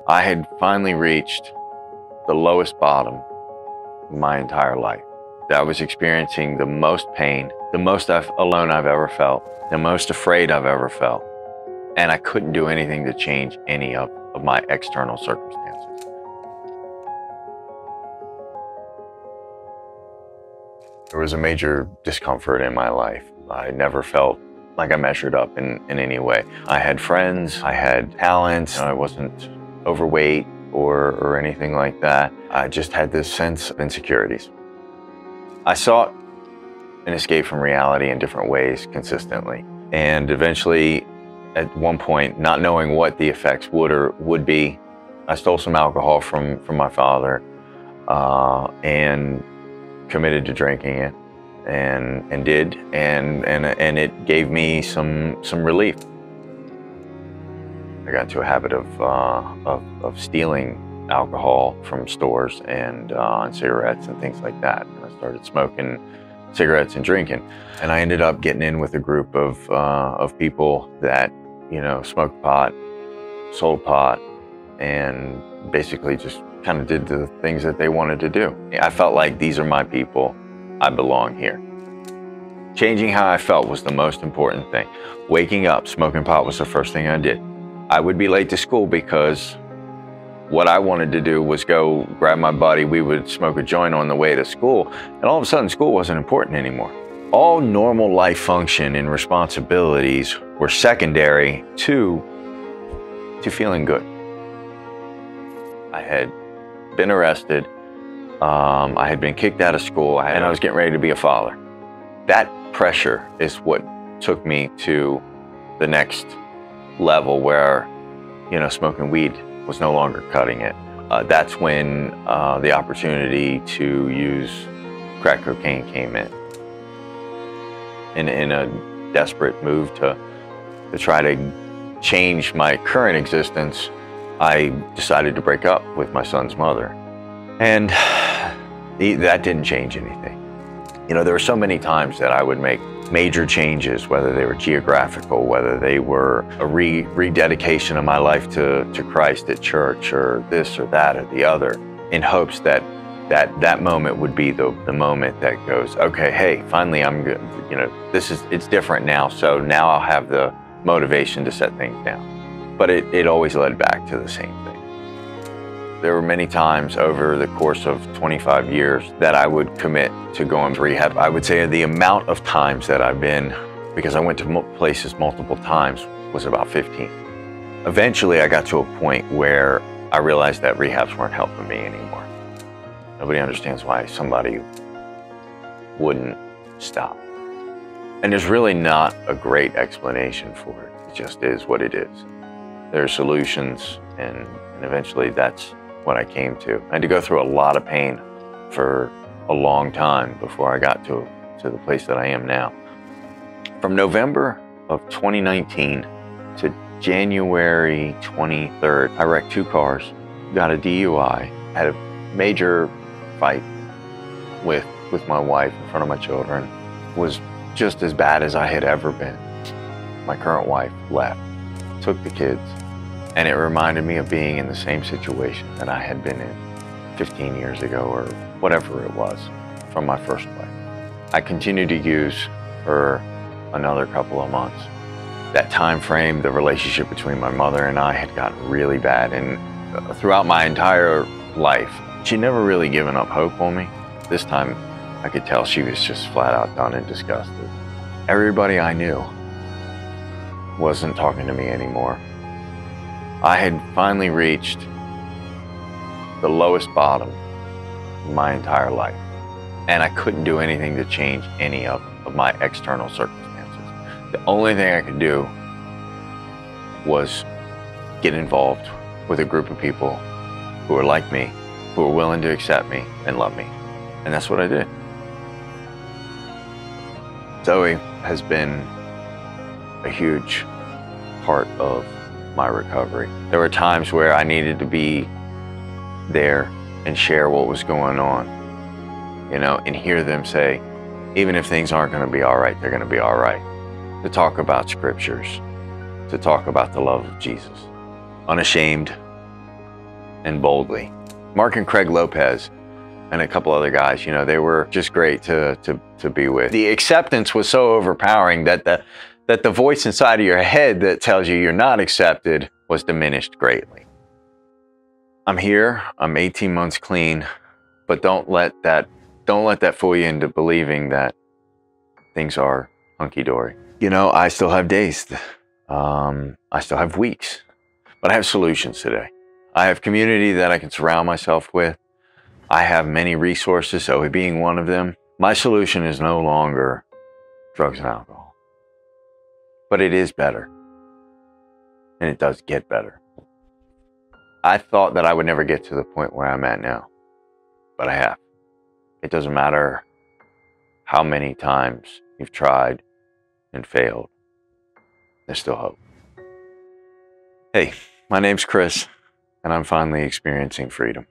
I had finally reached the lowest bottom of my entire life. I was experiencing the most pain, the most alone I've ever felt, the most afraid I've ever felt. And I couldn't do anything to change any of my external circumstances. There was a major discomfort in my life. I never felt like I measured up in any way. I had friends, I had talents, I wasn't overweight or anything like that. I just had this sense of insecurities. I sought an escape from reality in different ways consistently. And eventually, at one point, not knowing what the effects would be, I stole some alcohol from my father and committed to drinking it and it gave me some relief. I got into a habit of stealing alcohol from stores and cigarettes and things like that. And I started smoking cigarettes and drinking. And I ended up getting in with a group of people that, smoked pot, sold pot, and basically just kind of did the things that they wanted to do. I felt like these are my people. I belong here. Changing how I felt was the most important thing. Waking up, smoking pot was the first thing I did. I would be late to school because what I wanted to do was go grab my buddy. We would smoke a joint on the way to school, and all of a sudden school wasn't important anymore. All normal life function and responsibilities were secondary to feeling good. I had been arrested, I had been kicked out of school, and I was getting ready to be a father. That pressure is what took me to the next level where, smoking weed was no longer cutting it. That's when the opportunity to use crack cocaine came in. In a desperate move to try to change my current existence, I decided to break up with my son's mother. And that didn't change anything. There were so many times that I would make major changes, whether they were geographical, whether they were a rededication of my life to Christ at church, or this or that or the other, in hopes that that moment would be the moment that goes, okay, hey, finally I'm good. It's different now, so now I'll have the motivation to set things down. But it always led back to the same thing. There were many times over the course of 25 years that I would commit to going to rehab. I would say the amount of times that I've been, because I went to places multiple times, was about 15. Eventually, I got to a point where I realized that rehabs weren't helping me anymore. Nobody understands why somebody wouldn't stop. And there's really not a great explanation for it. It just is what it is. There are solutions, and eventually that's what I came to. I had to go through a lot of pain for a long time before I got to the place that I am now. From November of 2019 to January 23rd, I wrecked 2 cars, got a DUI, had a major fight with my wife in front of my children. Was just as bad as I had ever been. My current wife left, took the kids, and it reminded me of being in the same situation that I had been in 15 years ago, or whatever it was, from my first wife. I continued to use for another couple of months. That time frame, the relationship between my mother and I had gotten really bad, and throughout my entire life, she'd never really given up hope on me. This time, I could tell she was just flat out done and disgusted. Everybody I knew wasn't talking to me anymore. I had finally reached the lowest bottom of my entire life, and I couldn't do anything to change any of my external circumstances. The only thing I could do was get involved with a group of people who were like me, who were willing to accept me and love me, and that's what I did. Zoe has been a huge part of my recovery. There were times where I needed to be there and share what was going on, and hear them say, even if things aren't going to be all right, they're going to be all right. To talk about scriptures, to talk about the love of Jesus. Unashamed, and boldly. Mark and Craig Lopez and a couple other guys, you know, they were just great to be with. The acceptance was so overpowering that the voice inside of your head that tells you you're not accepted was diminished greatly. I'm here, I'm 18 months clean, but don't let that fool you into believing that things are hunky-dory. You know, I still have days, I still have weeks, but I have solutions today. I have community that I can surround myself with. I have many resources, so being one of them. My solution is no longer drugs and alcohol, but it is better, and it does get better. I thought that I would never get to the point where I'm at now, but I have. It doesn't matter how many times you've tried and failed, there's still hope. Hey, my name's Chris, and I'm finally experiencing freedom.